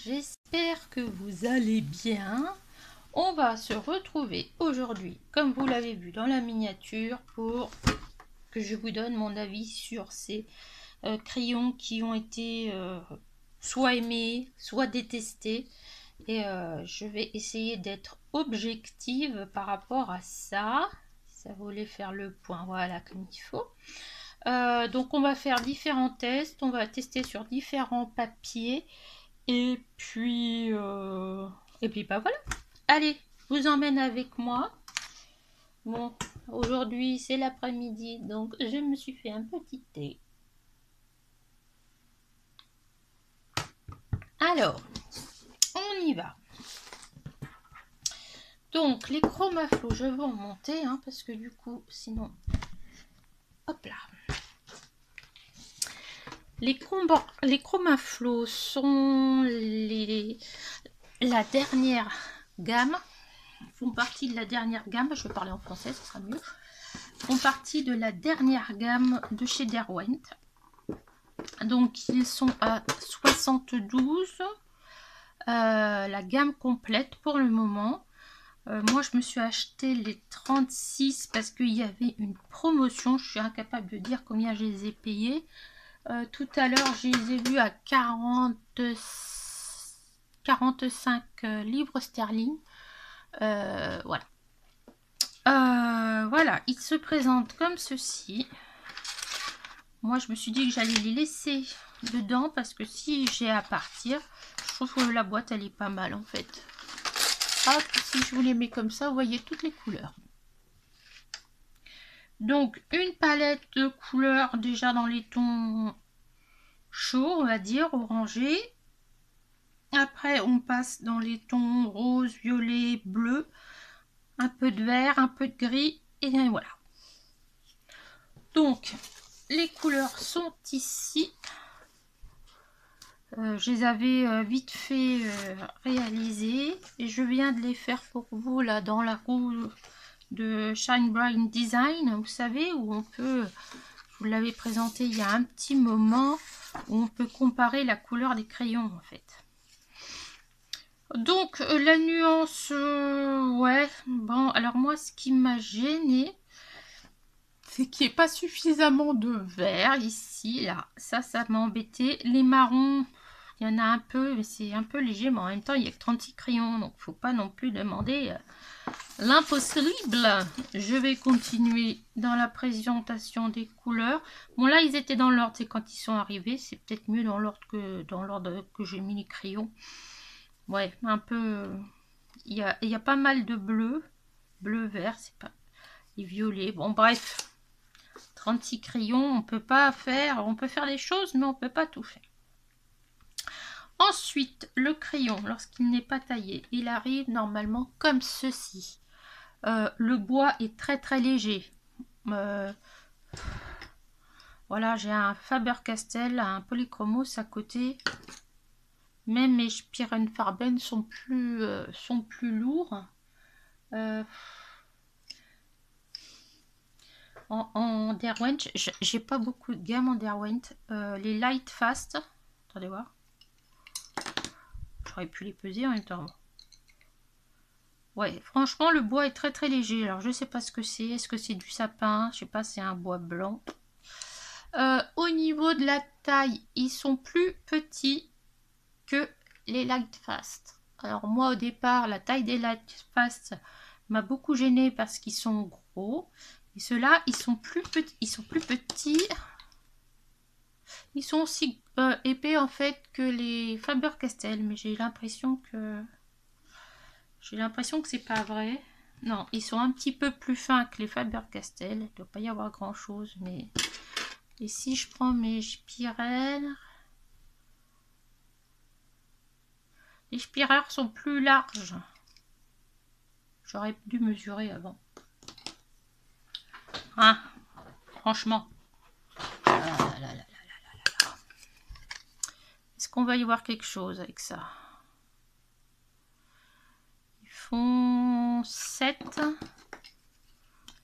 j'espère que vous allez bien. On va se retrouver aujourd'hui, comme vous l'avez vu dans la miniature, pour que je vous donne mon avis sur ces crayons qui ont été soit aimés, soit détestés. Et je vais essayer d'être objective par rapport à ça. Ça voulait faire le point, voilà, comme il faut. Donc on va faire différents tests, on va tester sur différents papiers. Et puis bah voilà. Allez, je vous emmène avec moi. Bon, aujourd'hui c'est l'après-midi, donc je me suis fait un petit thé. Alors, on y va. Donc, les chromaflos, je vais en monter, hein, parce que du coup, sinon... Hop là. Les chromaflos sont la dernière gamme, font partie de la dernière gamme, je vais parler en français, ce sera mieux, font partie de la dernière gamme de chez Derwent. Donc ils sont à 72, la gamme complète pour le moment. Moi je me suis acheté les 36 parce qu'il y avait une promotion, je suis incapable de dire combien je les ai payés. Tout à l'heure je les ai vus à 45 livres sterling. Voilà. Voilà, ils se présentent comme ceci. Moi, je me suis dit que j'allais les laisser dedans parce que si j'ai à partir, je trouve que la boîte, elle est pas mal en fait. Hop, si je vous les mets comme ça, vous voyez toutes les couleurs. Donc, une palette de couleurs déjà dans les tons chauds, on va dire, orangés. Après, on passe dans les tons rose, violet, bleu. Un peu de vert, un peu de gris. Et voilà. Donc, les couleurs sont ici. Je les avais vite fait réaliser et je viens de les faire pour vous là dans la roue de Shine Bright Design, vous savez, où on peut, je vous l'avais présenté il y a un petit moment, où on peut comparer la couleur des crayons en fait. Donc la nuance, ouais, bon, alors moi ce qui m'a gêné, c'est qu'il n'y ait pas suffisamment de vert ici, là, ça m'a embêté. Les marrons, il y en a un peu, mais c'est un peu léger, mais en même temps, il n'y a que 36 crayons, donc il ne faut pas non plus demander l'impossible. Je vais continuer dans la présentation des couleurs. Bon, là, ils étaient dans l'ordre, c'est quand ils sont arrivés, c'est peut-être mieux dans l'ordre que j'ai mis les crayons. Ouais, un peu... Il y a pas mal de bleu, vert, c'est pas... Et violet, bon bref... 36 crayons, on peut faire des choses, mais on peut pas tout faire. Ensuite, le crayon, lorsqu'il n'est pas taillé, il arrive normalement comme ceci. Le bois est très léger. Voilà, j'ai un Faber-Castell, un Polychromos à côté. Même mes Spirnfarben sont plus lourds. En Derwent, j'ai pas beaucoup de gamme en Derwent. Les Light Fast, attendez voir. J'aurais pu les peser en même temps. Ouais, franchement, le bois est très léger. Alors, je sais pas ce que c'est. Est-ce que c'est du sapin? Je sais pas, c'est un bois blanc. Au niveau de la taille, ils sont plus petits que les Light Fast. Alors, moi, au départ, la taille des Light Fast m'a beaucoup gêné parce qu'ils sont gros. Et ceux-là, ils sont plus petits. Ils sont plus petits. Ils sont aussi épais en fait que les Faber-Castell, mais j'ai l'impression que c'est pas vrai. Non, ils sont un petit peu plus fins que les Faber-Castell. Il ne doit pas y avoir grand chose, mais et si je prends mes spirales, les spirales sont plus larges. J'aurais dû mesurer avant. Hein, franchement. Est-ce qu'on va y voir quelque chose avec ça? Ils font 7.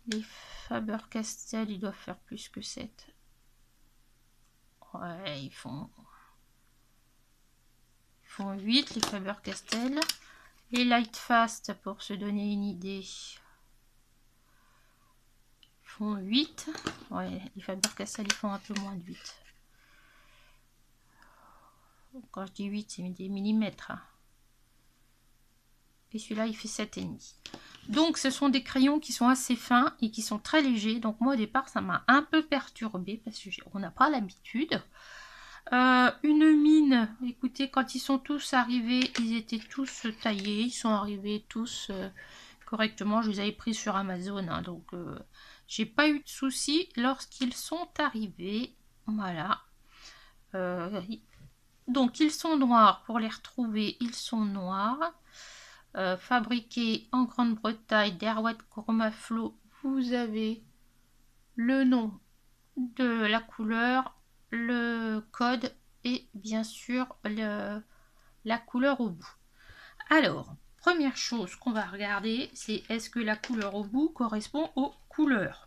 Les Faber-Castell, ils doivent faire plus que 7. Ouais, ils font font 8, les Faber-Castell. Les Lightfast, pour se donner une idée, font 8. Ouais, les Faber-Castell, ils font un peu moins de 8. Quand je dis 8, c'est des millimètres. Hein. Et celui-là, il fait 7,5. Donc, ce sont des crayons qui sont assez fins et qui sont très légers. Donc, moi, au départ, ça m'a un peu perturbé parce qu'on n'a pas l'habitude. Une mine, écoutez, quand ils sont tous arrivés, ils étaient tous taillés. Ils sont arrivés tous correctement. Je les avais pris sur Amazon. Hein, donc, j'ai pas eu de soucis lorsqu'ils sont arrivés. Voilà. Donc, ils sont noirs. Pour les retrouver, ils sont noirs. Fabriqués en Grande-Bretagne, Derwent Chromaflow. Vous avez le nom de la couleur, le code et bien sûr la couleur au bout. Alors, première chose qu'on va regarder, c'est est-ce que la couleur au bout correspond aux couleurs.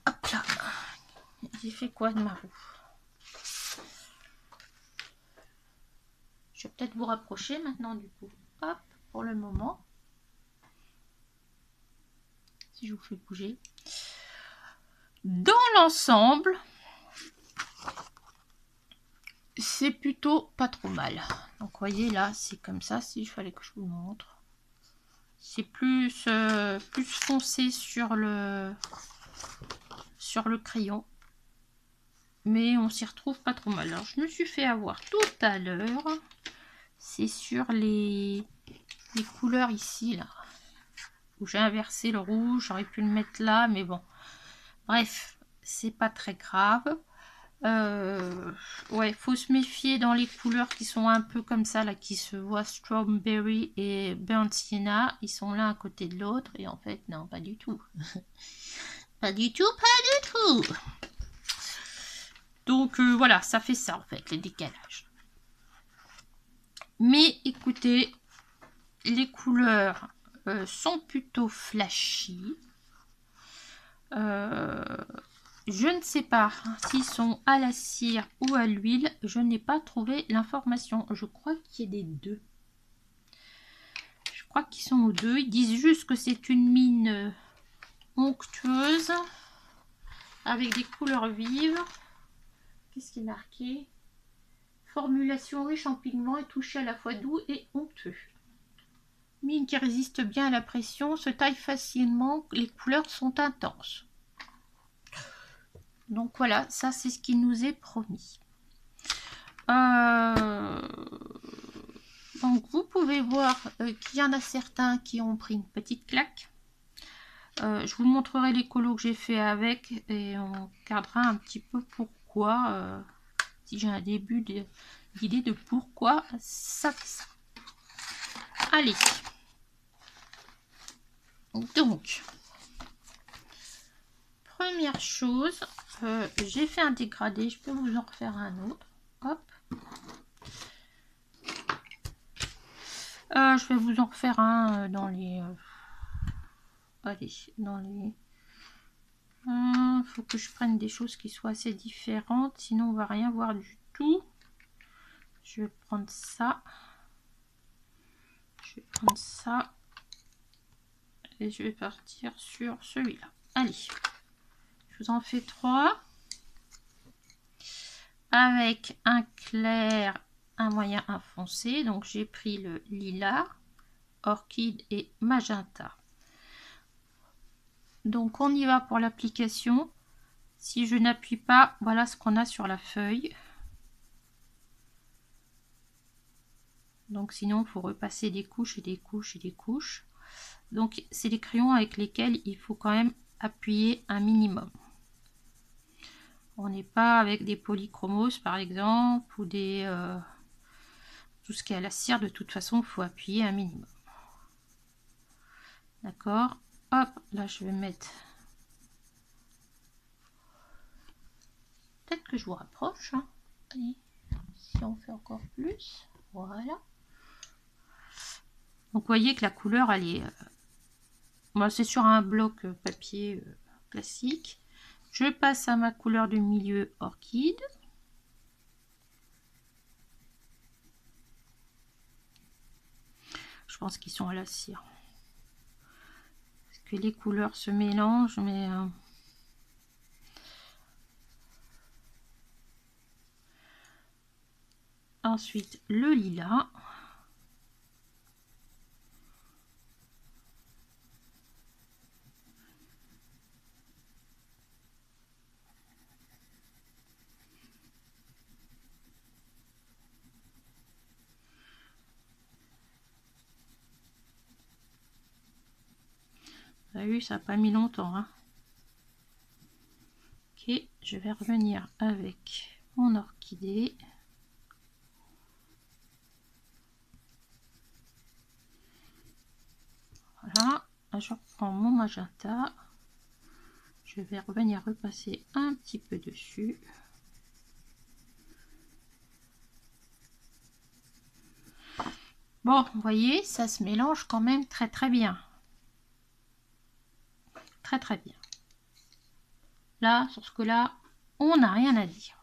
Hop là, j'ai fait quoi de ma roue? Je vais peut-être vous rapprocher maintenant du coup. Hop, pour le moment. Si je vous fais bouger. Dans l'ensemble, c'est plutôt pas trop mal. Donc, vous voyez là, c'est comme ça. Si il fallait que je vous montre, c'est plus foncé sur le crayon. Mais on s'y retrouve pas trop mal. Alors, je me suis fait avoir tout à l'heure. C'est sur les couleurs ici, là. Où j'ai inversé le rouge. J'aurais pu le mettre là, mais bon. Bref, c'est pas très grave. Ouais, faut se méfier dans les couleurs qui sont un peu comme ça, là, qui se voient, Strawberry et Burnt Sienna. Ils sont l'un à côté de l'autre. Et en fait, non, pas du tout. Pas du tout, pas du tout. Donc, voilà, ça fait ça, en fait, le décalage. Mais écoutez, les couleurs sont plutôt flashy. Je ne sais pas s'ils sont à la cire ou à l'huile. Je n'ai pas trouvé l'information. Je crois qu'il y a des deux. Je crois qu'ils sont aux deux. Ils disent juste que c'est une mine onctueuse avec des couleurs vives. Qu'est-ce qui est marqué? Formulation riche en pigments et touché à la fois doux et onctueux. Mine qui résiste bien à la pression, se taille facilement, les couleurs sont intenses. Donc voilà, ça c'est ce qui nous est promis. Donc vous pouvez voir qu'il y en a certains qui ont pris une petite claque. Je vous montrerai les colos que j'ai fait avec et on regardera un petit peu pourquoi, si j'ai un début d'idée de pourquoi ça fait ça. Allez. Donc, première chose, j'ai fait un dégradé, je peux vous en refaire un autre. Hop. Je vais vous en refaire un dans les... allez, dans les... faut que je prenne des choses qui soient assez différentes, sinon on va rien voir du tout. Je vais prendre ça. Je vais prendre ça. Et je vais partir sur celui-là. Allez, je vous en fais 3. Avec un clair, un moyen, un foncé. Donc j'ai pris le lilas, orchide et magenta. Donc on y va pour l'application. Si je n'appuie pas, voilà ce qu'on a sur la feuille. Donc sinon il faut repasser des couches et des couches et des couches. Donc c'est les crayons avec lesquels il faut quand même appuyer un minimum. On n'est pas avec des polychromos par exemple ou des tout ce qui est à la cire. De toute façon il faut appuyer un minimum. D'accord. Hop, là je vais mettre. Peut-être que je vous rapproche. Hein. Et si on fait encore plus, voilà. Donc vous voyez que la couleur elle est moi c'est sur un bloc papier classique. Je passe à ma couleur de milieu orchide. je pense qu'ils sont à la cire. Parce que les couleurs se mélangent, mais... Ensuite, le lilas. Vous avez vu, ça n'a pas mis longtemps. Hein. Ok, je vais revenir avec mon orchidée. Voilà, je reprends mon magenta. Je vais revenir repasser un petit peu dessus. Bon, vous voyez, ça se mélange quand même très très bien. Très très bien. Là, sur ce que là, on n'a rien à dire.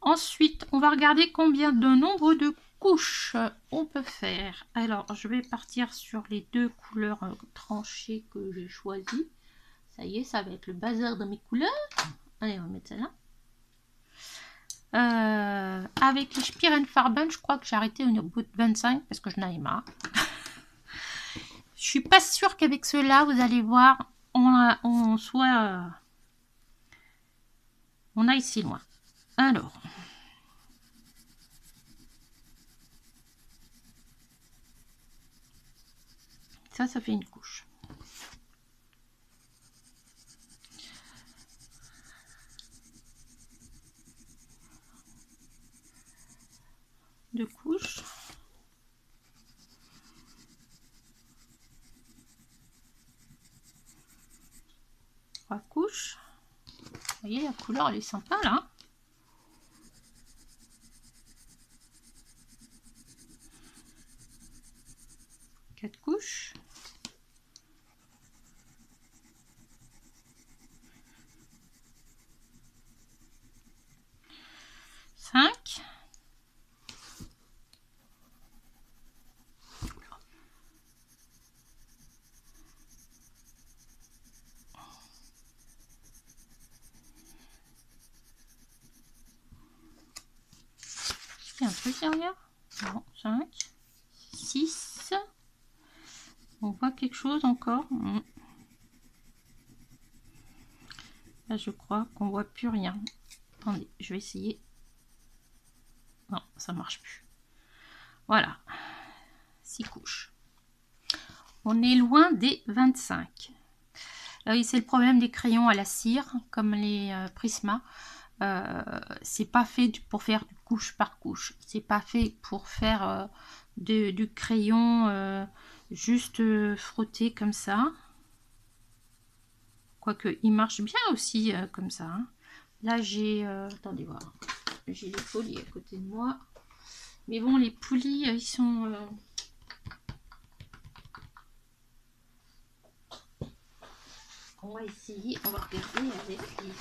Ensuite, on va regarder combien de nombre de couches on peut faire. Alors, je vais partir sur les deux couleurs tranchées que j'ai choisies. Ça y est, ça va être le bazar de mes couleurs. Allez, on va mettre celle-là. Avec les Spirenfarben, je crois que j'ai arrêté au bout de 25 parce que je n'avais marre. Je suis pas sûre qu'avec ceux-là, vous allez voir, on aille si loin. Alors, ça fait une couche. Deux couches. Trois couches. Vous voyez, la couleur, elle est sympa, là. Quatre couches. Cinq. Il y a un truc derrière. Non, 5. 6. On voit quelque chose encore. Là, je crois qu'on voit plus rien. Attendez, je vais essayer. Non, ça marche plus. Voilà. 6 couches. On est loin des 25. Là, c'est le problème des crayons à la cire, comme les Prisma. C'est pas fait pour faire couche par couche. C'est pas fait pour faire du crayon juste frotter comme ça. Quoique, il marche bien aussi comme ça. Hein. Là, j'ai... attendez voir. J'ai les poulies à côté de moi. Mais bon, les poulies, ils sont... On va essayer, on va regarder avec les...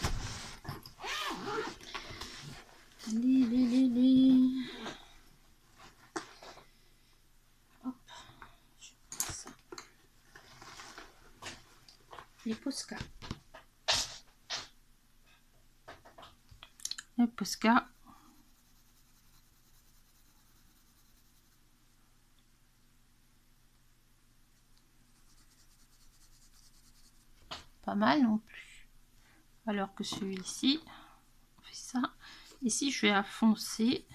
Hop, je prends ça. Les Posca. Les Posca. Pas mal non plus. Alors que celui-ci, on fait ça. Ici, je vais à foncer.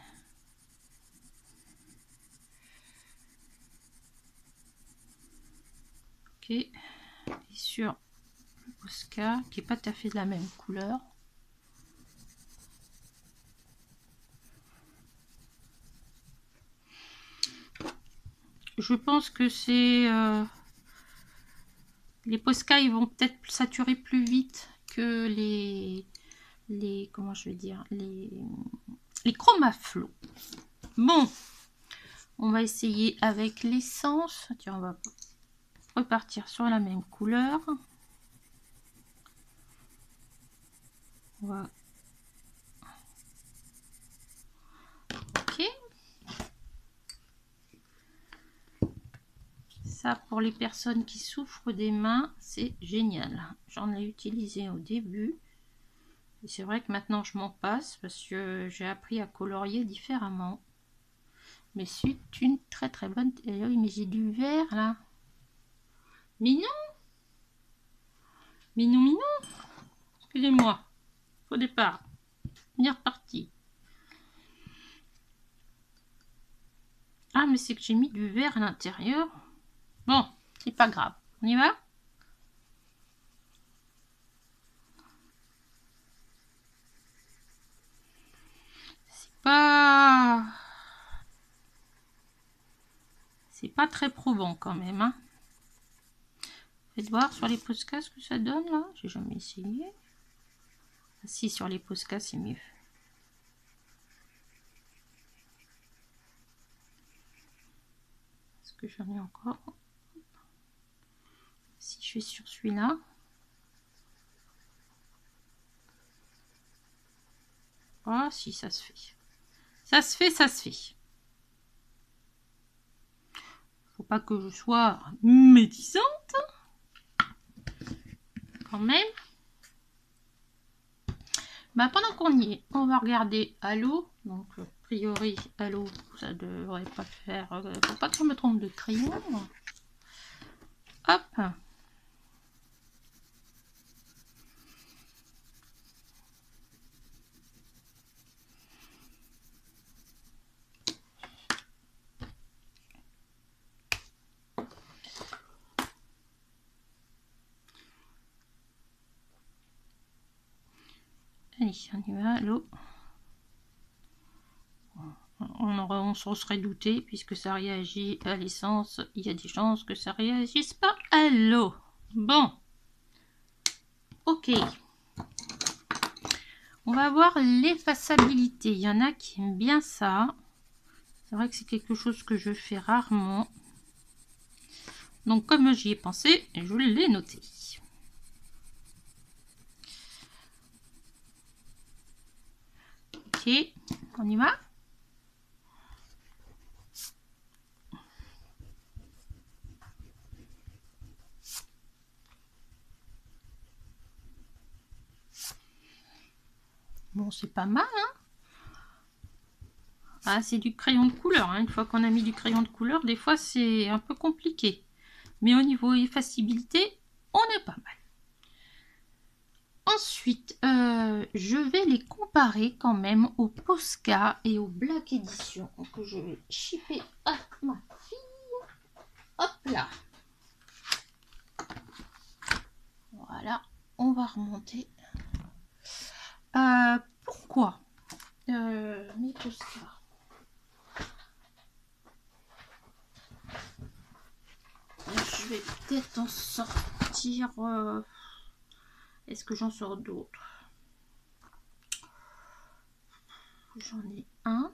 Ok. Et sur le Posca, qui n'est pas tout à fait de la même couleur. Je pense que c'est... les Posca, ils vont peut-être saturer plus vite que les comment je vais dire, les Chromaflow. Bon, on va essayer avec l'essence. Tiens, on va repartir sur la même couleur. Voilà. Ok. Ça, pour les personnes qui souffrent des mains, c'est génial. J'en ai utilisé au début. Et c'est vrai que maintenant, je m'en passe parce que j'ai appris à colorier différemment. Mais c'est une très très bonne... Et oui, mais j'ai du vert là. Mignon. Mignon, mignon. Excusez-moi. Au départ. On est reparti. Ah, mais c'est que j'ai mis du vert à l'intérieur. Bon, c'est pas grave. On y va? C'est pas très probant quand même. Hein. Faites voir sur les Posca ce que ça donne là. J'ai jamais essayé. Ah, si, sur les Posca c'est mieux. Est-ce que j'en ai encore? Si je vais sur celui-là. Ah si, ça se fait. Ça se fait, ça se fait. Faut pas que je sois médisante. Quand même. Bah, pendant qu'on y est, on va regarder Halo. Donc, a priori, Halo, ça devrait pas faire... faut pas que je me trompe de crayon. Hop. Allez, on y va, Halo. On s'en serait douté, puisque ça réagit à l'essence. Il y a des chances que ça réagisse pas à l'eau. Bon. Ok. On va voir l'effaçabilité. Il y en a qui aiment bien ça. C'est vrai que c'est quelque chose que je fais rarement. Donc, comme j'y ai pensé, je l'ai noté. Ok, on y va? Bon, c'est pas mal, hein? Ah, c'est du crayon de couleur. Hein. Une fois qu'on a mis du crayon de couleur, des fois, c'est un peu compliqué. Mais au niveau effaçabilité, on est pas mal. Ensuite, je vais les comparer quand même au Posca et au Black Edition que je vais shipper à ma fille. Hop là. Voilà, on va remonter. Pourquoi mes Posca? Je vais peut-être en sortir. Est-ce que j'en sors d'autres? J'en ai un.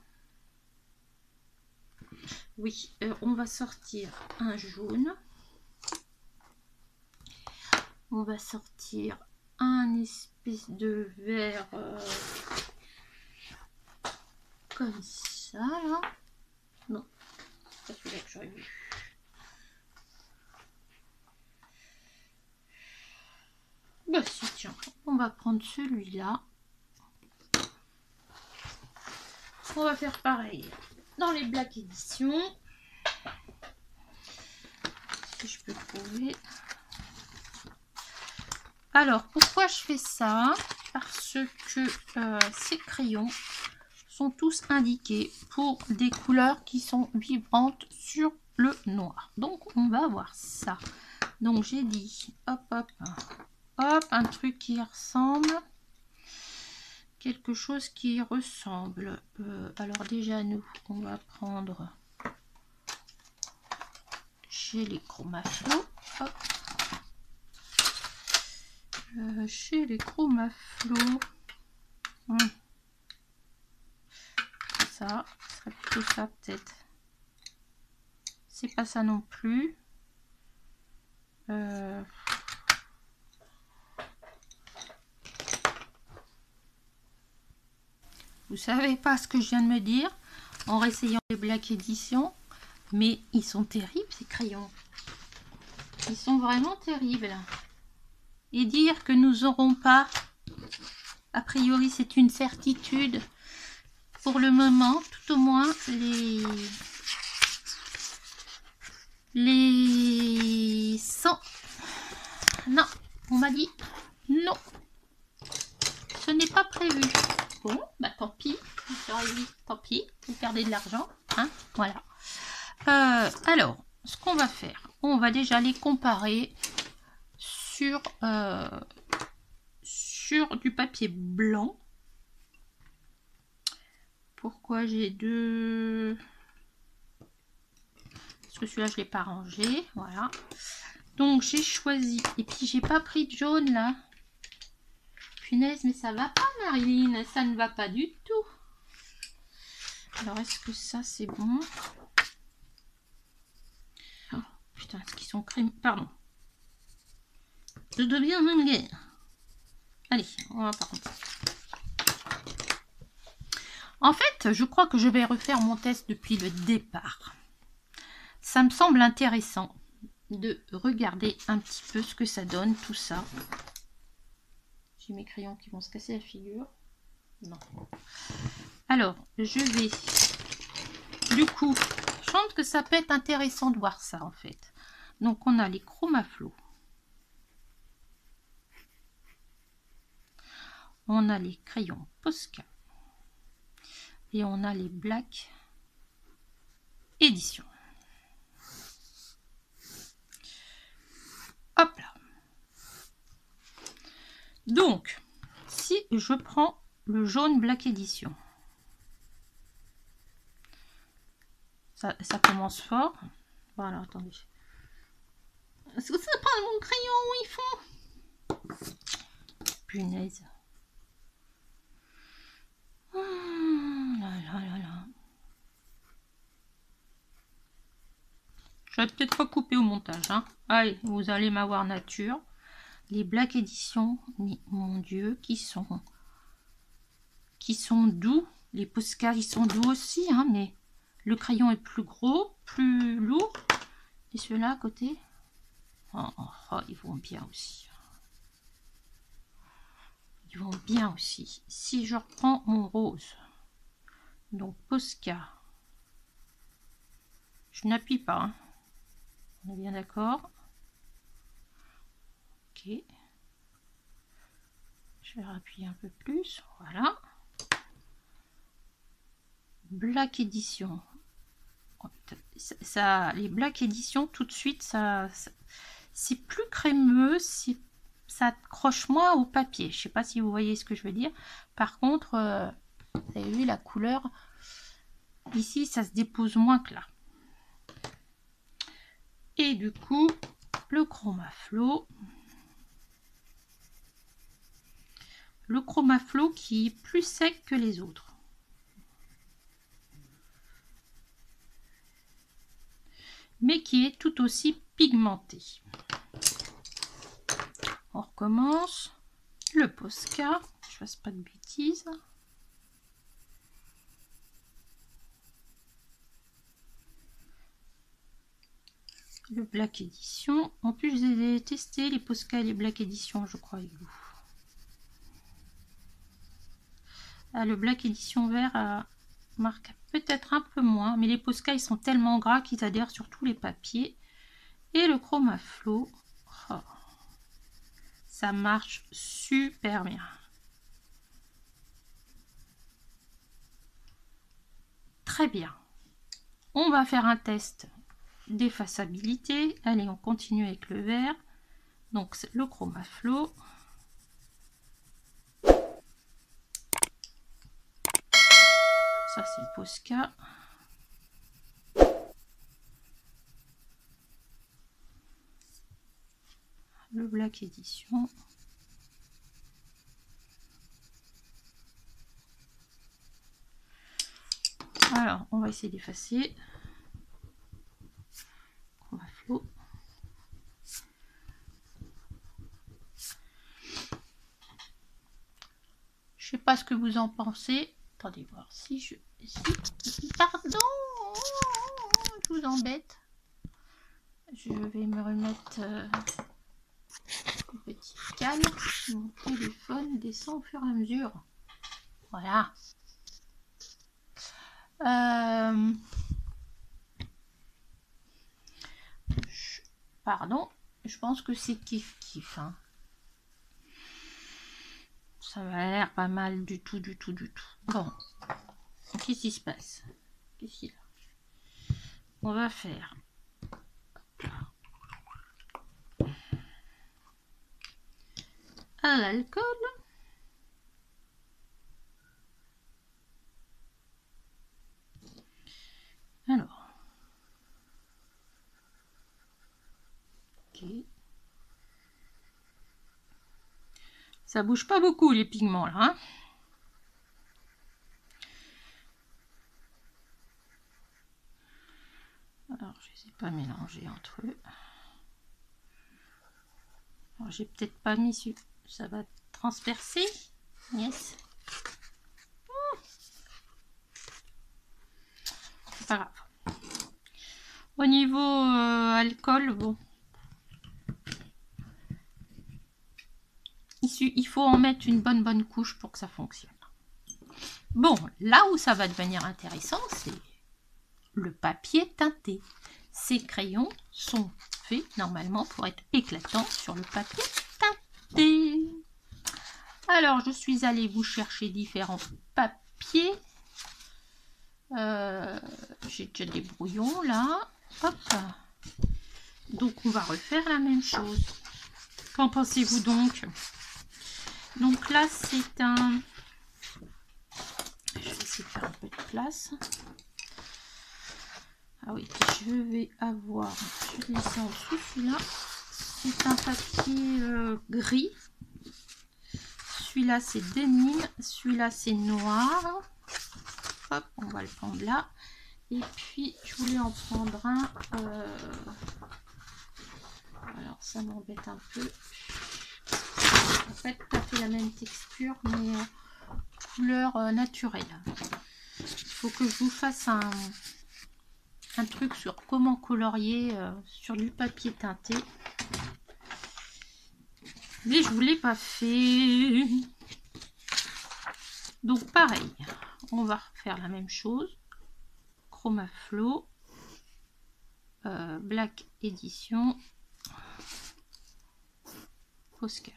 Oui, on va sortir un jaune. On va sortir un espèce de vert comme ça là. Non, c'est pas celui-là que j'aurais vu. Bah si, tiens, on va prendre celui-là. On va faire pareil dans les Black Edition. Si je peux trouver. Alors, pourquoi je fais ça? Parce que ces crayons sont tous indiqués pour des couleurs qui sont vibrantes sur le noir. Donc, on va voir ça. Donc, j'ai dit, hop, hop, hop, un truc qui ressemble. Quelque chose qui ressemble. Alors, déjà, nous, on va prendre chez les Chromaflo. Hop. Chez les Chromaflo. Ça serait plutôt ça peut-être. C'est pas ça non plus. Vous savez pas ce que je viens de me dire en réessayant les Black Edition, mais ils sont terribles ces crayons. Ils sont vraiment terribles. Et dire que nous n'aurons pas, a priori c'est une certitude, pour le moment, tout au moins, les 100. Non, on m'a dit non. Ce n'est pas prévu. Bon, bah tant pis. Tant pis, vous perdez de l'argent. Hein, voilà. Alors, ce qu'on va faire, on va déjà les comparer sur du papier blanc. Pourquoi j'ai deux? Parce que celui-là, je ne l'ai pas rangé. Voilà. Donc, j'ai choisi. Et puis, j'ai pas pris de jaune, là. Punaise, mais ça va pas, Marilyn. Ça ne va pas du tout. Alors, est-ce que ça, c'est bon? Oh, putain, est-ce qu'ils sont crémés? Pardon. Je deviens vulgaire. Allez, on va par contre. En fait, je crois que je vais refaire mon test depuis le départ. Ça me semble intéressant de regarder un petit peu ce que ça donne, tout ça. J'ai mes crayons qui vont se casser la figure. Non. Alors, je vais... Du coup, je pense que ça peut être intéressant de voir ça, en fait. Donc, on a les Chromaflo. On a les crayons Posca. Et on a les Black Edition. Hop là. Donc, si je prends le jaune Black Edition, ça commence fort. Voilà, attendez. Est-ce que ça prend mon crayon où ils font? Punaise. Je vais peut-être pas couper au montage. Hein. Allez, vous allez m'avoir nature. Les Black Edition, mon Dieu, qui sont doux. Les Posca, ils sont doux aussi, hein, mais le crayon est plus gros, plus lourd. Et ceux-là à côté, oh, ils vont bien aussi. Ils vont bien aussi. Si je reprends mon rose, donc Posca, je n'appuie pas. Hein. On est bien d'accord. Ok. Je vais appuyer un peu plus. Voilà. Black Edition. Ça, les Black Edition, tout de suite, ça c'est plus crémeux, ça accroche moins au papier. Je sais pas si vous voyez ce que je veux dire. Par contre, vous avez vu la couleur, ici, ça se dépose moins que là. Et du coup, le Chromaflo. Le Chromaflo qui est plus sec que les autres. Mais qui est tout aussi pigmenté. On recommence. Le Posca, je fasse pas de bêtises. Le Black Edition. En plus, j'ai testé les Posca et les Black Edition, je crois, avec vous. Ah, le Black Edition vert marque peut-être un peu moins, mais les Posca, ils sont tellement gras qu'ils adhèrent sur tous les papiers. Et le Chromaflo, oh, ça marche super bien. Très bien. On va faire un test d'effaçabilité. Allez, on continue avec le vert. Donc, c'est le Chromaflo. Ça, c'est le Posca. Le Black Edition. Alors, on va essayer d'effacer. Chromaflo. Je sais pas ce que vous en pensez. Attendez voir si je... Pardon, je vous embête. Je vais me remettre au petit calme. Mon téléphone descend au fur et à mesure. Voilà. Pardon, je pense que c'est kiff kiff. Hein. Ça va l'air pas mal du tout. Bon, qu'est-ce qui se passe? Qu'est-ce qu'il y a? On va faire à l'alcool. Alors, ok. Ça bouge pas beaucoup les pigments là. Hein. Alors, je ne les ai pas mélangés entre eux. Alors, j'ai peut-être pas mis ça va transpercer. Yes. C'est pas grave. Au niveau alcool, bon. Il faut en mettre une bonne couche pour que ça fonctionne. Bon, là où ça va devenir intéressant, c'est le papier teinté. Ces crayons sont faits normalement pour être éclatants sur le papier teinté. Alors, je suis allée vous chercher différents papiers. J'ai déjà des brouillons là. Hop. Donc, on va refaire la même chose. Qu'en pensez-vous donc? Donc là, c'est un... Je vais essayer de faire un peu de place. Ah oui, je vais avoir... Je vais laisser en dessous celui-là. C'est un papier gris. Celui-là, c'est denim. Celui-là, c'est noir. Hop, on va le prendre là. Et puis, je voulais en prendre un... Alors, ça m'embête un peu. En fait, tout à fait la même texture, mais couleur naturelle. Il faut que je vous fasse un truc sur comment colorier sur du papier teinté. Mais je ne vous l'ai pas fait. Donc pareil, on va refaire la même chose. Chromaflow, Black Edition, Posca.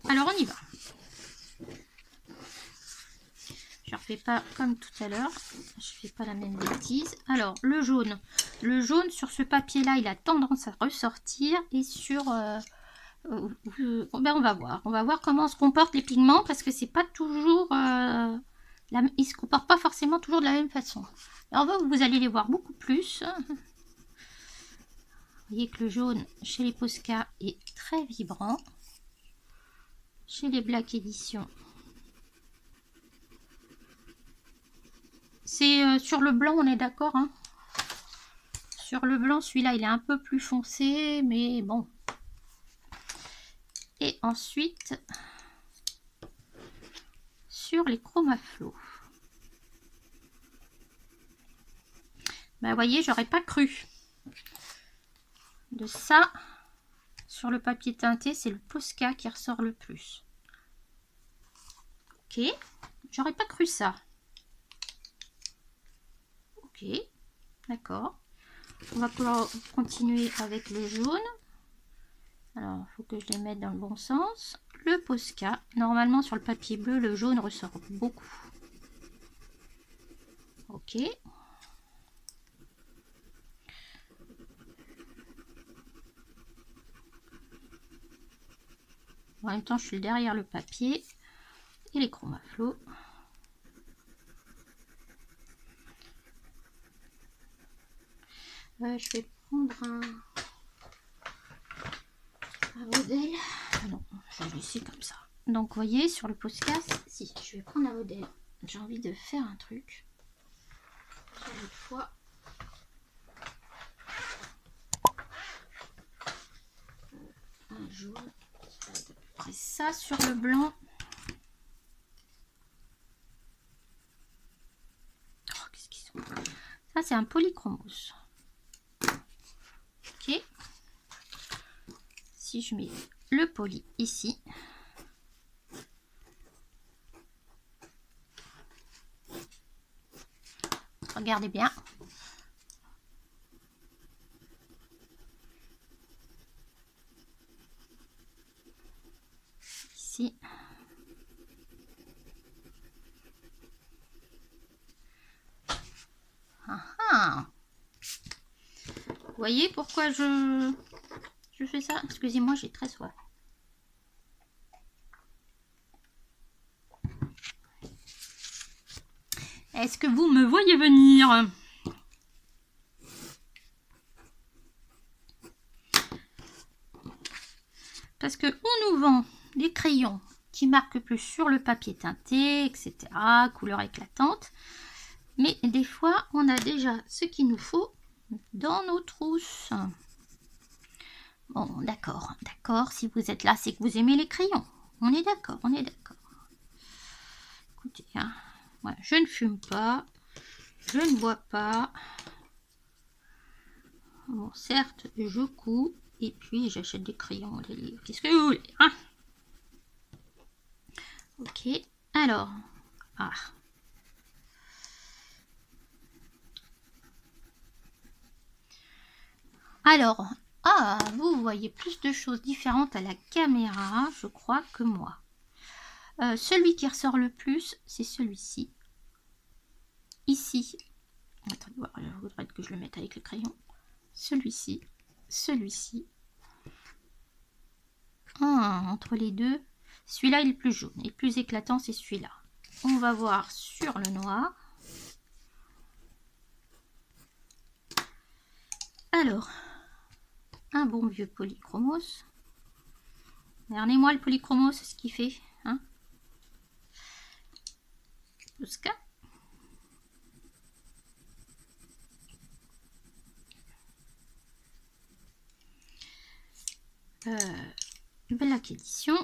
Alors on y va. Je ne refais pas comme tout à l'heure. Je fais pas la même bêtise. Alors le jaune sur ce papier là, il a tendance à ressortir et sur ben on va voir comment se comportent les pigments parce que c'est pas toujours ils se comportent pas forcément toujours de la même façon. Alors vous allez les voir beaucoup plus. Vous voyez que le jaune chez les Posca est très vibrant. Chez les Black Edition, c'est sur le blanc, on est d'accord. Hein, sur le blanc, celui-là, il est un peu plus foncé, mais bon. Et ensuite, sur les Chromaflow. Ben, vous voyez, j'aurais pas cru. De ça, sur le papier teinté, c'est le Posca qui ressort le plus. Ok, j'aurais pas cru ça. Ok, d'accord. On va continuer avec le jaune. Alors, il faut que je les mette dans le bon sens. Le Posca. Normalement, sur le papier bleu, le jaune ressort beaucoup. Ok. En même temps, je suis derrière le papier. Et les Chromaflow. Je vais prendre un modèle. Non, je vais laisser comme ça. Donc, vous voyez, sur le Posca, si je vais prendre un modèle, j'ai envie de faire un truc. Une fois. ça sur le blanc. Oh, qu'est-ce qu'ils sont? Ça, c'est un polychromos. Ok. Si je mets le poly ici. Regardez bien. Ici. Ah ah. Vous voyez pourquoi je fais ça? Excusez-moi, j'ai très soif. Est-ce que vous me voyez venir? Parce que on nous vend des crayons qui marquent plus sur le papier teinté, etc. Couleur éclatante. Mais des fois, on a déjà ce qu'il nous faut dans nos trousses. Bon, d'accord, d'accord. Si vous êtes là, c'est que vous aimez les crayons. On est d'accord, on est d'accord. Écoutez, hein, ouais, je ne fume pas, je ne bois pas. Bon, certes, je couds et puis j'achète des crayons, des livres. Qu'est-ce que vous voulez, hein? Ok, alors, ah. Alors, ah, vous voyez plus de choses différentes à la caméra, je crois, que moi. Celui qui ressort le plus, c'est celui-ci. Ici. Attendez, je voudrais que je le mette avec le crayon. Celui-ci. Celui-ci. Ah, entre les deux. Celui-là est le plus jaune. Et le plus éclatant, c'est celui-là. On va voir sur le noir. Alors, un bon vieux polychromos. Regardez-moi le polychromos, ce qu'il fait. Hein, Posca. Black Edition.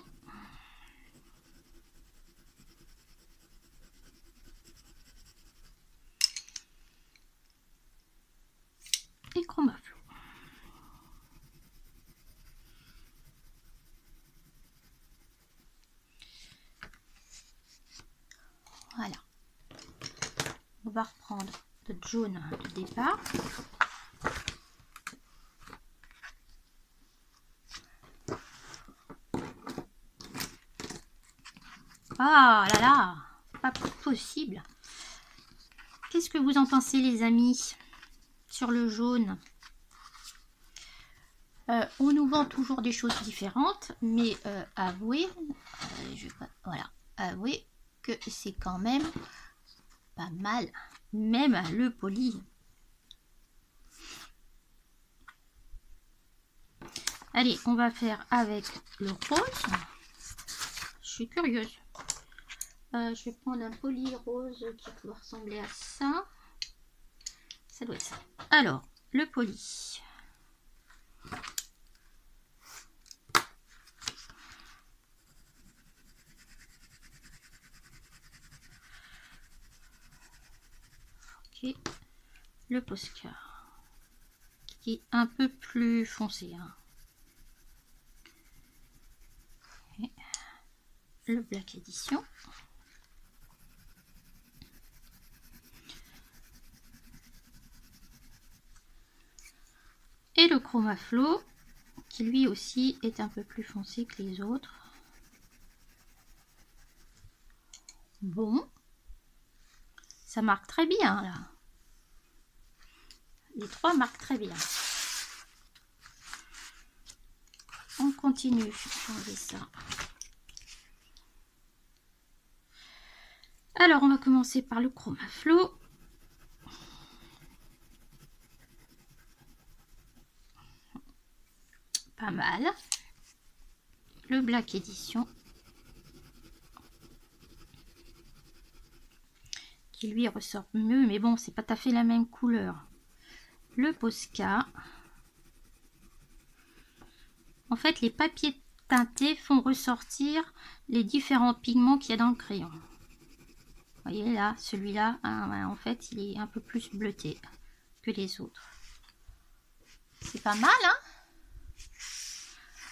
Et Chromaflo. Voilà. On va reprendre notre jaune de départ. Ah là là, c'est pas possible. Qu'est-ce que vous en pensez, les amis, sur le jaune? On nous vend toujours des choses différentes, mais avouez, voilà, avouez que c'est quand même pas mal, même le poly. Allez, on va faire avec le rose. Je suis curieuse. Je vais prendre un poly rose qui doit ressembler à ça. Ça doit être ça. Alors, le poly. Ok. Le Posca. Qui est un peu plus foncé. Hein. Le Black Edition. Et le Chromaflo, qui lui aussi est un peu plus foncé que les autres. Bon, ça marque très bien là. Les trois marquent très bien. On continue, changer ça. Alors, on va commencer par le Chromaflo. Pas mal. Le Black Edition. Qui lui ressort mieux, mais bon, c'est pas tout à fait la même couleur. Le Posca. En fait, les papiers teintés font ressortir les différents pigments qu'il y a dans le crayon. Vous voyez là, celui-là, hein, en fait, il est un peu plus bleuté que les autres. C'est pas mal, hein?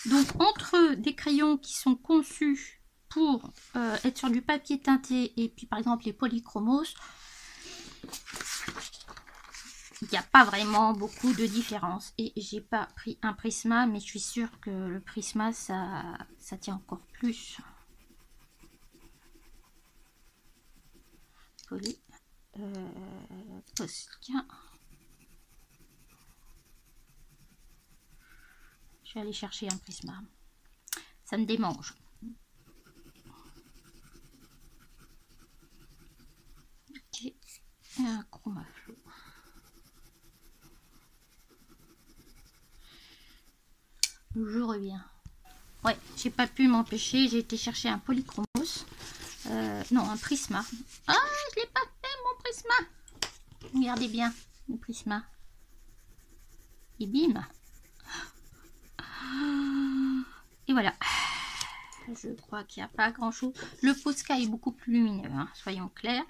Donc, entre des crayons qui sont conçus pour être sur du papier teinté et puis, par exemple, les polychromos, il n'y a pas vraiment beaucoup de différence. Et j'ai pas pris un Prisma, mais je suis sûre que le Prisma, ça tient encore plus. Posca. Je vais aller chercher un Prisma. Ça me démange. Ok. Et un Chromaflo. Je reviens. Ouais, j'ai pas pu m'empêcher. J'ai été chercher un Polychromos. Non, un Prisma. Ah, je l'ai pas fait, mon Prisma. Regardez bien, le Prisma. Et bim. Et voilà. Je crois qu'il n'y a pas grand chose. Le Posca est beaucoup plus lumineux, hein, soyons clairs.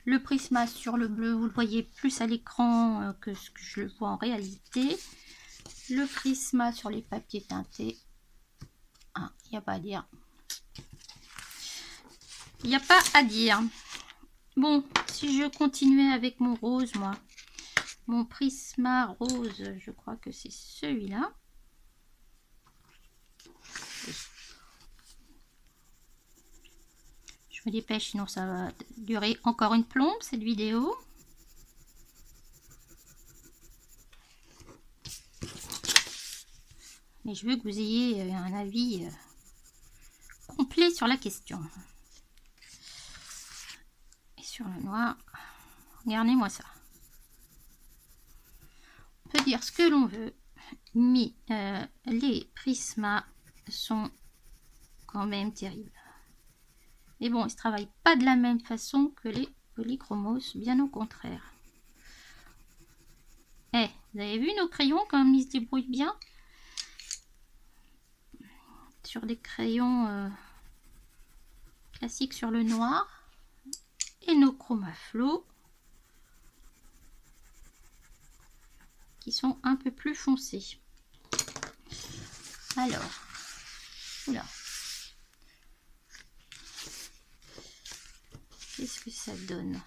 Le Prisma sur le bleu, vous le voyez plus à l'écran que ce que je le vois en réalité. Le Prisma sur les papiers teintés. Il n'y a pas à dire. Il n'y a pas à dire. Bon, si je continuais avec mon rose, moi. Mon Prisma rose, je crois que c'est celui-là. Je me dépêche, sinon ça va durer encore une plombe, cette vidéo. Mais je veux que vous ayez un avis complet sur la question. Et sur le noir, regardez-moi ça. On peut dire ce que l'on veut, mais les Prismas sont quand même terribles. Mais bon, ils ne travaillent pas de la même façon que les polychromos, bien au contraire. Eh, vous avez vu nos crayons, comme ils se débrouillent bien? Sur des crayons classiques sur le noir. Et nos Chromaflo, qui sont un peu plus foncés. Alors, oula. Qu'est-ce que ça donne?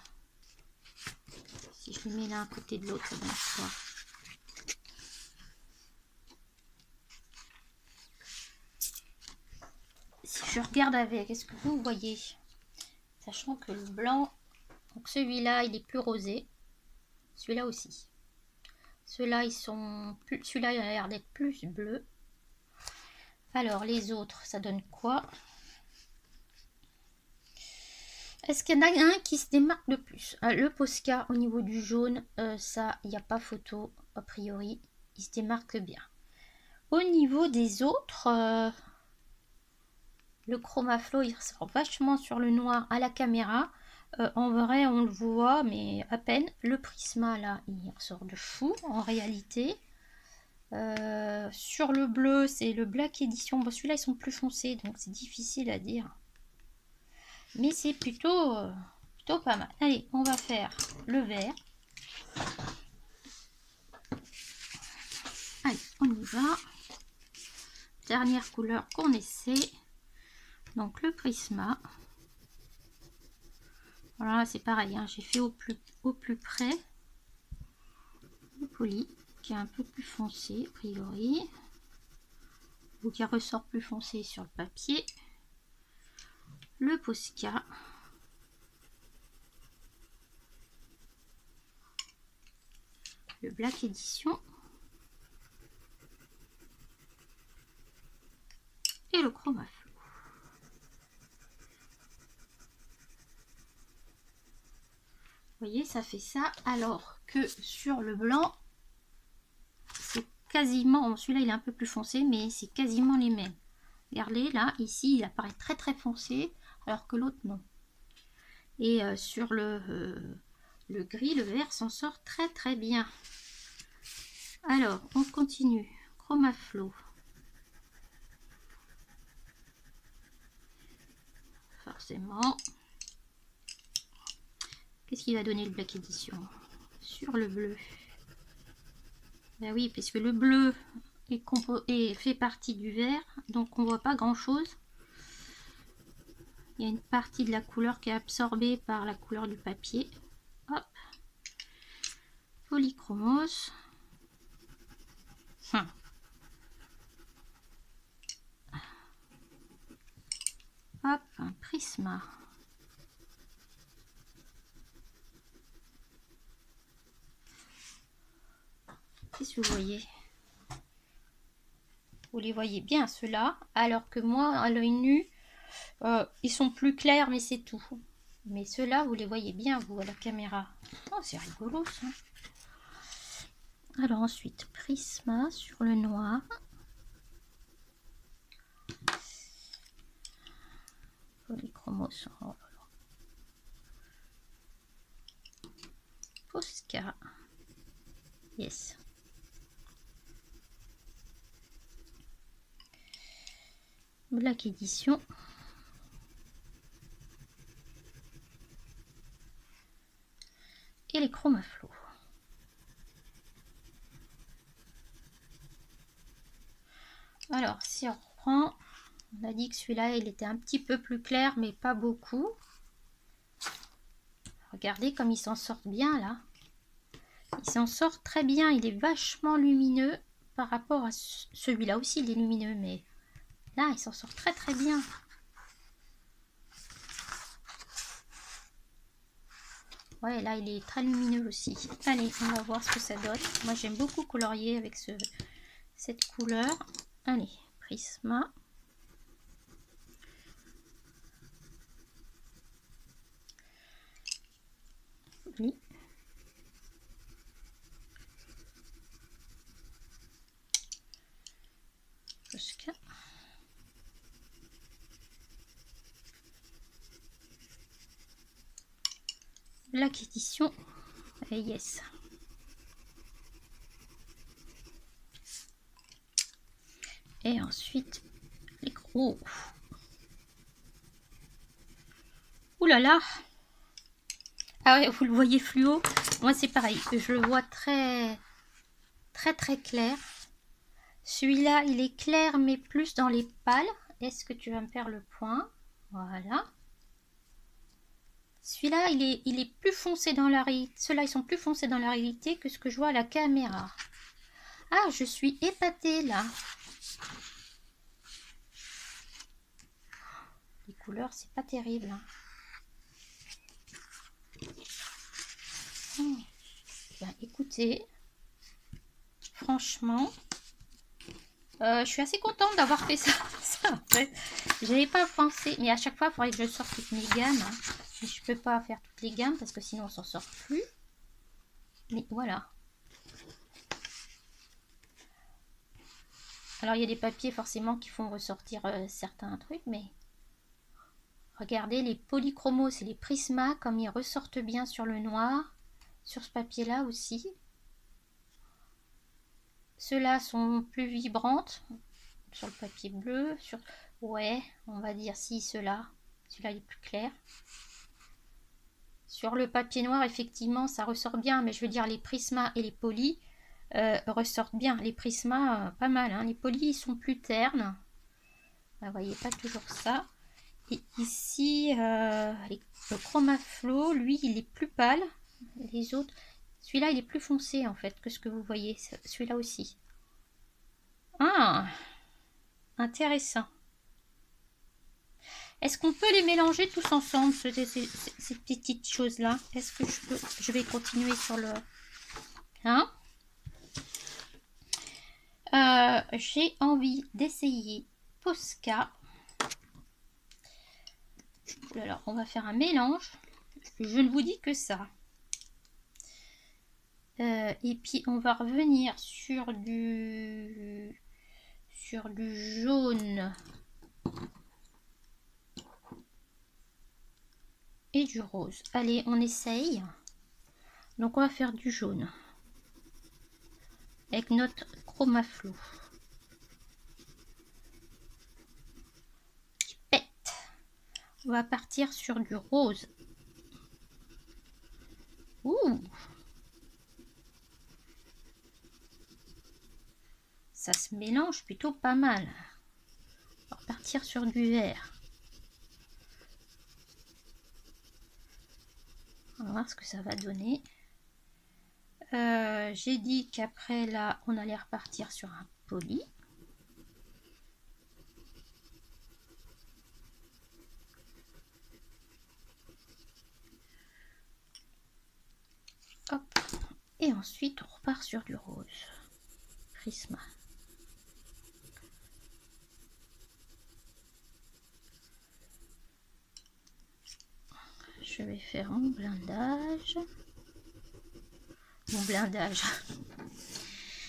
Si je les mets l'un à côté de l'autre, ça donne quoi? Si je regarde avec, est-ce que vous voyez? Sachant que le blanc, donc celui-là, il est plus rosé. Celui-là aussi. Ceux-là, ils sont plus. Celui-là, il a l'air d'être plus bleu. Alors, les autres, ça donne quoi? Est-ce qu'il y en a un qui se démarque de plus? Le Posca, au niveau du jaune, ça, il n'y a pas photo, a priori. Il se démarque bien. Au niveau des autres, le Chromaflo, il ressort vachement sur le noir à la caméra. En vrai, on le voit, mais à peine. Le Prisma, là, il ressort de fou, en réalité. Sur le bleu, c'est le Black Edition. Bon, celui-là, ils sont plus foncés, donc c'est difficile à dire. Mais c'est plutôt pas mal. Allez, on va faire le vert. Allez, on y va. Dernière couleur qu'on essaie. Donc le Prisma. Voilà, c'est pareil, hein, j'ai fait au plus près. Le Poly, qui est un peu plus foncé, a priori. Ou qui ressort plus foncé sur le papier. Le Posca. Le Black Edition. Et le Chromaflo. Vous voyez, ça fait ça, alors que sur le blanc, c'est quasiment, celui-là il est un peu plus foncé, mais c'est quasiment les mêmes. Regardez, là, ici, il apparaît très très foncé, alors que l'autre, non. Et sur le gris, le vert s'en sort très très bien. Alors, on continue. Chromaflo. forcément. Qu'est-ce qui va donner le Black Edition? Sur le bleu. Ben oui, parce que le bleu fait partie du vert, donc on voit pas grand chose. Il y a une partie de la couleur qui est absorbée par la couleur du papier. Hop. Polychromos. Hop, un Prisma. Qu'est-ce que vous voyez? Vous les voyez bien ceux-là, alors que moi, à l'œil nu, ils sont plus clairs, mais c'est tout. Mais ceux-là, vous les voyez bien, vous, à la caméra. Oh, c'est rigolo, ça. Alors ensuite, Prisma sur le noir. Polychromos. Oh, Posca. Yes. Black Edition. Et les Chromaflow. Alors, si on reprend, on a dit que celui-là, il était un petit peu plus clair, mais pas beaucoup. Regardez comme il s'en sort bien, là. Il s'en sort très bien, il est vachement lumineux par rapport à celui-là aussi, il est lumineux, mais là, il s'en sort très très bien. Ouais, là, il est très lumineux aussi. Allez, on va voir ce que ça donne. Moi, j'aime beaucoup colorier avec cette couleur. Allez, Prisma. Oui. Posca. Black Edition. Et yes. Et ensuite, les gros. Ouh là là. Ah ouais, vous le voyez fluo. Moi, c'est pareil. Je le vois très clair. Celui-là, il est clair, mais plus dans les pâles. Est-ce que tu vas me faire le point? Voilà. Celui-là, il est plus foncé dans la réalité. Ceux-là, ils sont plus foncés dans la réalité que ce que je vois à la caméra. Ah, je suis épatée, là. Les couleurs, c'est pas terrible. Hein. Ben, écoutez, franchement, je suis assez contente d'avoir fait ça. En fait, j'avais pas pensé, mais à chaque fois, il faudrait que je sorte toutes mes gammes. Hein. Mais je peux pas faire toutes les gammes parce que sinon, on s'en sort plus. Mais voilà. Alors, il y a des papiers forcément qui font ressortir certains trucs, mais regardez les polychromos et les prismas comme ils ressortent bien sur le noir, sur ce papier-là aussi. Ceux-là sont plus vibrantes sur le papier bleu. Ouais, on va dire si ceux-là. Celui-là est plus clair. Sur le papier noir, effectivement, ça ressort bien, mais je veux dire les prismas et les polis ressortent bien. Les prismas, pas mal. Hein. Les polis, ils sont plus ternes. Vous voyez, pas toujours ça. Et ici, le Chromaflow, lui, il est plus pâle. Les autres, celui-là, il est plus foncé en fait que ce que vous voyez. Celui-là aussi. Ah, intéressant. Est-ce qu'on peut les mélanger tous ensemble, ces petites choses-là? Est-ce que je vais continuer sur le... Hein? J'ai envie d'essayer Posca. Alors, on va faire un mélange. Je ne vous dis que ça. Et puis, on va revenir sur du jaune et du rose. Allez, on essaye. Donc, on va faire du jaune avec notre Chromaflow. Qui pète. On va partir sur du rose. Ouh! Ça se mélange plutôt pas mal. On va repartir sur du vert. On va voir ce que ça va donner. J'ai dit qu'après là, on allait repartir sur un poli. Hop. Et ensuite, on repart sur du rose. Prisma. Je vais faire mon blindage. Mon blindage.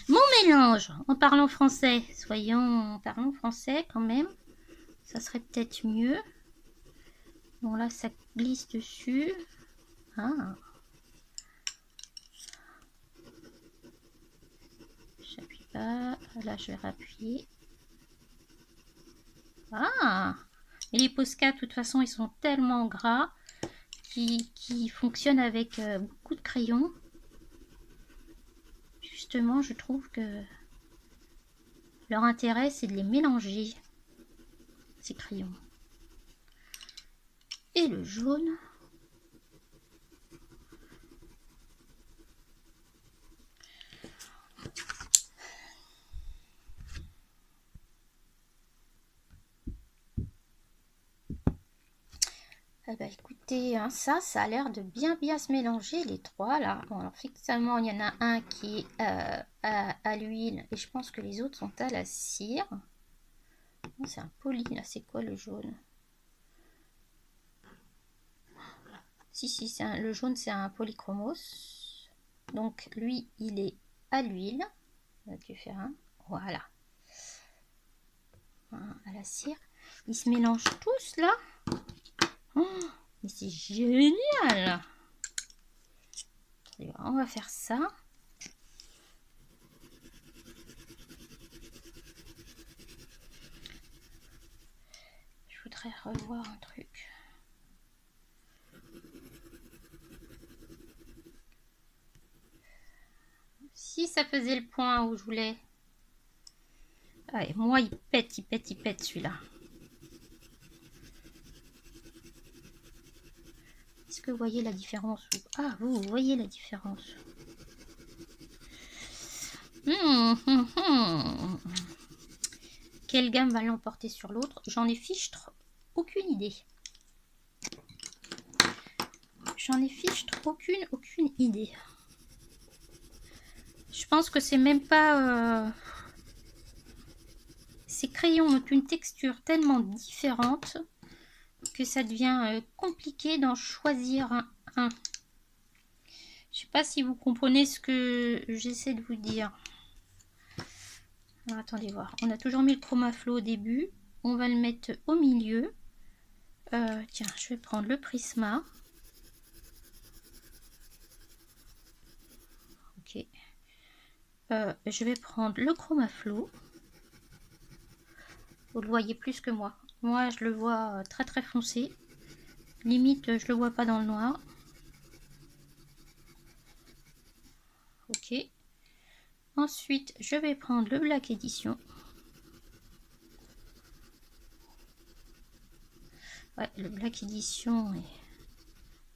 Mon mélange, en parlant français. Soyons en parlant français quand même. Ça serait peut-être mieux. Bon, là, ça glisse dessus. Ah. J'appuie pas. Là, je vais rappuyer. Ah. Et les Posca, de toute façon, ils sont tellement gras qui fonctionnent avec beaucoup de crayons. Justement, je trouve que leur intérêt, c'est de les mélanger, ces crayons. Et le jaune. Eh ben, écoutez, hein, ça a l'air de bien se mélanger les trois là. Bon, alors effectivement, il y en a un qui est à l'huile et je pense que les autres sont à la cire. C'est un poli là, c'est quoi le jaune? Si, le jaune c'est un polychromos. Donc lui, il est à l'huile. On va te faire un. Voilà. À la cire. Ils se mélangent tous là. Oh, mais c'est génial! On va faire ça. Je voudrais revoir un truc. Si ça faisait le point où je voulais. Allez, moi il pète celui-là. Est-ce que vous voyez la différence? Ah, vous voyez la différence. Quelle gamme va l'emporter sur l'autre? J'en ai fichtre aucune idée. J'en ai fichtre aucune idée. Je pense que c'est même pas... Ces crayons ont une texture tellement différente que ça devient compliqué d'en choisir un. Je sais pas si vous comprenez ce que j'essaie de vous dire. Alors, attendez voir. On a toujours mis le Chromaflo au début. On va le mettre au milieu. Tiens, je vais prendre le Prisma. Ok. Je vais prendre le Chromaflo. Vous le voyez plus que moi. Moi, je le vois très foncé. Limite, je le vois pas dans le noir. Ok. Ensuite, je vais prendre le Black Edition. Ouais, le Black Edition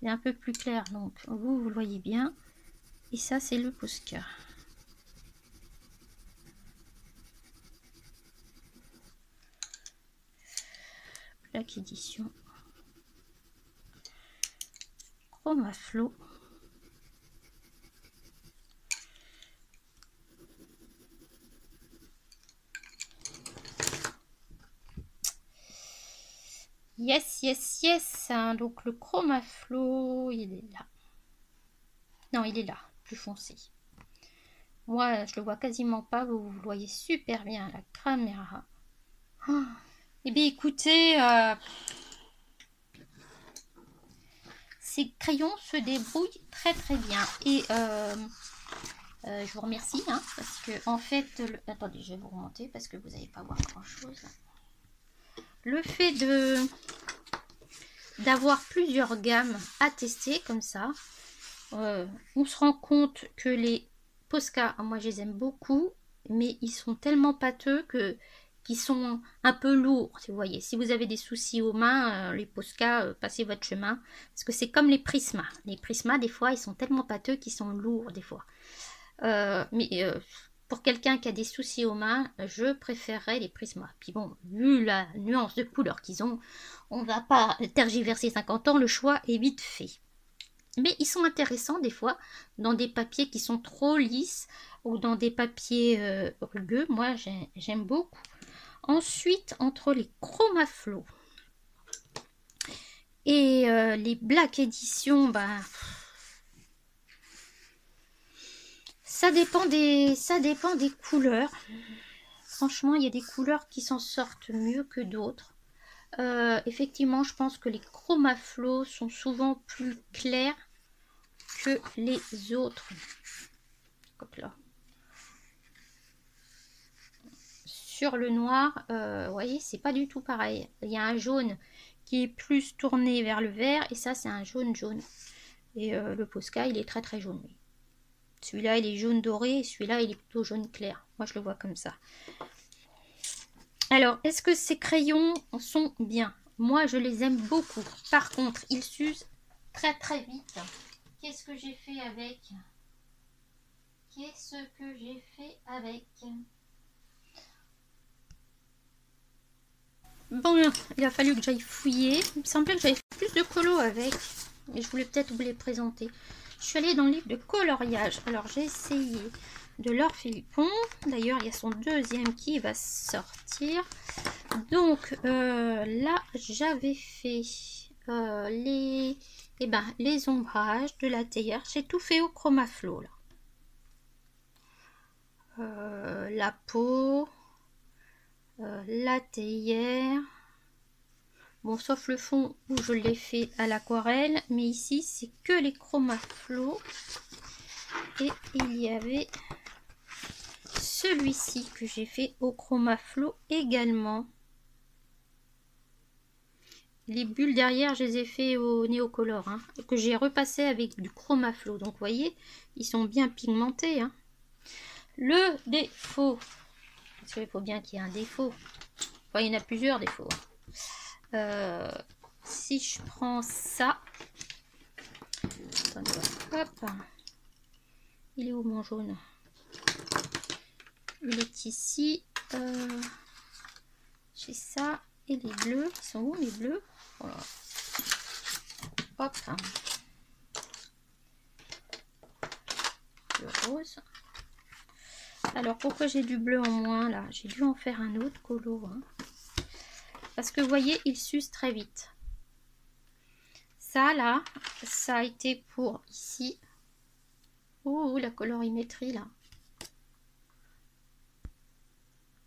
est un peu plus clair, donc vous le voyez bien. Et ça, c'est le Posca. Black Edition. Chromaflo. Yes. Donc le Chromaflo, il est là. Non, il est là, plus foncé. Moi, je le vois quasiment pas. Vous le voyez super bien à la caméra. Oh. Eh bien, écoutez, ces crayons se débrouillent très bien. Et je vous remercie, hein, parce que en fait, attendez, je vais vous remonter parce que vous n'allez pas voir grand chose. Le fait d'avoir plusieurs gammes à tester comme ça. On se rend compte que les Posca, moi je les aime beaucoup, mais ils sont tellement pâteux qu'ils sont un peu lourds, si vous voyez. Si vous avez des soucis aux mains, les Posca, passez votre chemin. Parce que c'est comme les Prisma. Les Prisma, des fois, ils sont tellement pâteux qu'ils sont lourds, des fois. Mais pour quelqu'un qui a des soucis aux mains, je préférerais les Prisma. Puis bon, vu la nuance de couleur qu'ils ont, on va pas tergiverser 50 ans, le choix est vite fait. Mais ils sont intéressants des fois dans des papiers qui sont trop lisses ou dans des papiers rugueux. Moi, j'aime beaucoup. Ensuite, entre les Chromaflo et les Black Edition, bah, ça dépend des couleurs. Franchement, il y a des couleurs qui s'en sortent mieux que d'autres. Effectivement, je pense que les Chromaflo sont souvent plus clairs que les autres. Hop là. Sur le noir, vous voyez, c'est pas du tout pareil. Il y a un jaune qui est plus tourné vers le vert et ça, c'est un jaune jaune. Et le Posca, il est très très jaune. Celui-là, il est jaune doré et celui-là, il est plutôt jaune clair. Moi, je le vois comme ça. Alors, est-ce que ces crayons sont bien? Moi, je les aime beaucoup. Par contre, ils s'usent très très vite. Qu'est-ce que j'ai fait avec? Qu'est-ce que j'ai fait avec? Bon, il a fallu que j'aille fouiller. Il me semblait que j'avais fait plus de colo avec. Et je voulais peut-être vous les présenter. Je suis allée dans le livre de coloriage. Alors, j'ai essayé de Laure Philippon. D'ailleurs, il y a son deuxième qui va sortir. Donc, là, j'avais fait les ombrages de la théière. J'ai tout fait au Chromaflo, là. La peau, la théière. Bon, sauf le fond où je l'ai fait à l'aquarelle. Mais ici, c'est que les Chromaflo. Et il y avait celui-ci que j'ai fait au Chromaflo également. Les bulles derrière, je les ai fait au Néocolor, hein, que j'ai repassé avec du Chromaflo. Donc, vous voyez, ils sont bien pigmentés. Hein. Le défaut, parce qu'il faut bien qu'il y ait un défaut. Enfin, il y en a plusieurs défauts. Si je prends ça, attendez, hop, il est où mon jaune? Il est ici. J'ai ça et les bleus. Ils sont où les bleus? Voilà. Hop. Le rose. Alors pourquoi j'ai du bleu en moins là? J'ai dû en faire un autre colo. Hein. Parce que vous voyez, il s'use très vite. Ça là, ça a été pour ici. Oh, la colorimétrie là.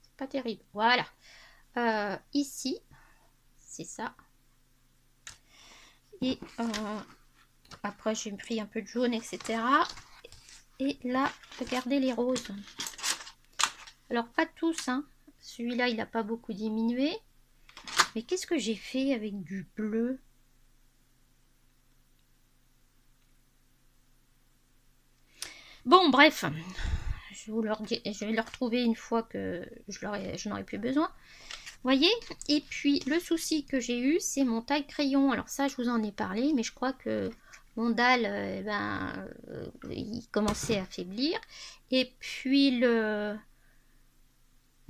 C'est pas terrible. Voilà. Ici, c'est ça. Et après, j'ai pris un peu de jaune, etc. Et là, regardez les roses. Alors, pas tous. Hein. Celui-là, il n'a pas beaucoup diminué. Mais qu'est-ce que j'ai fait avec du bleu? Bon, bref. Je vais le retrouver une fois que je n'aurai plus besoin. Voyez, et puis le souci que j'ai eu, c'est mon taille crayon. Alors ça, je vous en ai parlé, mais je crois que mon dalle, il commençait à faiblir. Et puis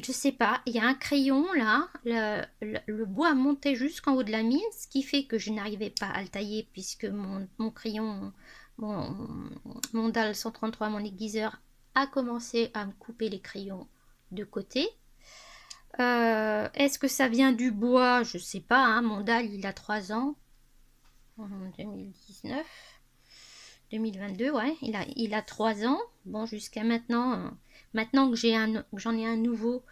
je sais pas, il y a un crayon là, le bois montait jusqu'en haut de la mine, ce qui fait que je n'arrivais pas à le tailler puisque mon crayon, mon dalle 133, mon aiguiseur, a commencé à me couper les crayons de côté. Est-ce que ça vient du bois? Je sais pas, hein. Mon dalle il a 3 ans. En 2019. 2022, ouais, il a 3 ans. Bon, jusqu'à maintenant, maintenant que j'en ai un nouveau,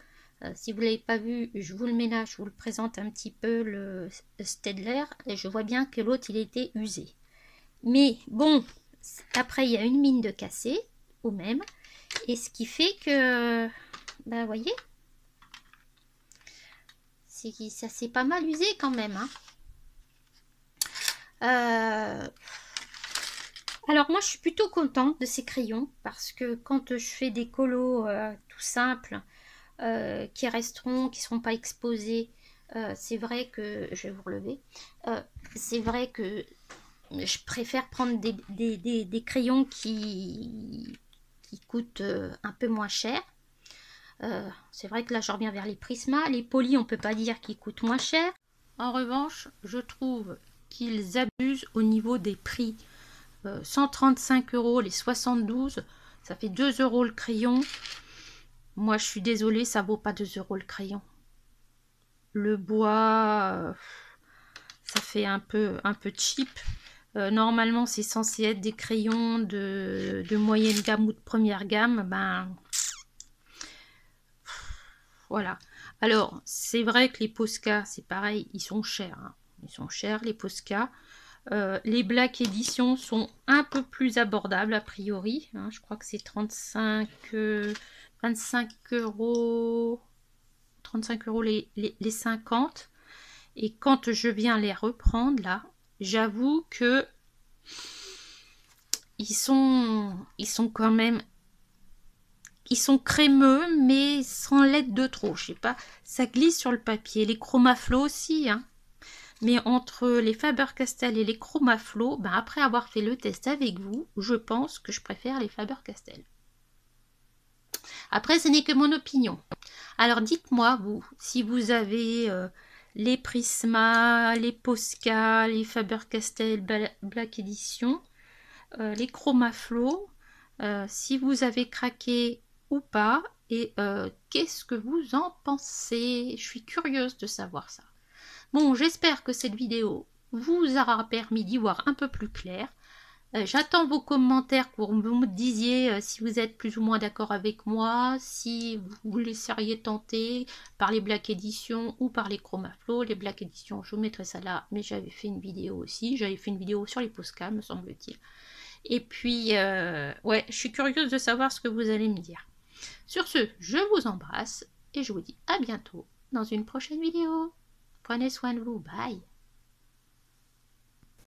si vous ne l'avez pas vu, je vous le mets là, je vous le présente un petit peu, le Staedtler, et je vois bien que l'autre il était usé. Mais bon, après il y a une mine de cassé, au même, et ce qui fait que, ben voyez, ça s'est pas mal usé quand même. Hein. Euh, Alors moi je suis plutôt contente de ces crayons parce que quand je fais des colos tout simples qui resteront, qui ne seront pas exposés, c'est vrai que, je vais vous relever, c'est vrai que je préfère prendre des crayons qui coûtent un peu moins cher. C'est vrai que là je reviens vers les Prisma, les polis on peut pas dire qu'ils coûtent moins cher. En revanche, je trouve qu'ils abusent au niveau des prix. 135 euros les 72, ça fait 2 euros le crayon. Moi je suis désolée, ça vaut pas 2 euros le crayon. Le bois, ça fait un peu cheap. Normalement c'est censé être des crayons de moyenne gamme ou de première gamme. Ben voilà. Alors c'est vrai que les Posca c'est pareil, ils sont chers, hein. Ils sont chers les Posca. Les Black Edition sont un peu plus abordables a priori, hein. Je crois que c'est 25 euros, 35 euros les 50. Et quand je viens les reprendre là, j'avoue que ils sont quand même, ils sont crémeux mais sans l'être de trop. Je sais pas, ça glisse sur le papier. Les Chromaflow aussi, hein. Mais entre les Faber-Castell et les Chromaflow, ben après avoir fait le test avec vous, je pense que je préfère les Faber-Castell. Après, ce n'est que mon opinion. Alors dites-moi, vous, si vous avez les Prisma, les Posca, les Faber-Castell Black Edition, les Chromaflow, si vous avez craqué ou pas, et qu'est-ce que vous en pensez? Je suis curieuse de savoir ça. Bon, j'espère que cette vidéo vous aura permis d'y voir un peu plus clair. J'attends vos commentaires pour que vous me disiez si vous êtes plus ou moins d'accord avec moi, si vous vous laisseriez tenter par les Black Edition ou par les Chromaflow. Les Black Edition, je vous mettrai ça là, mais j'avais fait une vidéo aussi. J'avais fait une vidéo sur les Posca, me semble-t-il. Et puis, ouais, je suis curieuse de savoir ce que vous allez me dire. Sur ce, je vous embrasse et je vous dis à bientôt dans une prochaine vidéo. Prenez soin de vous, bye.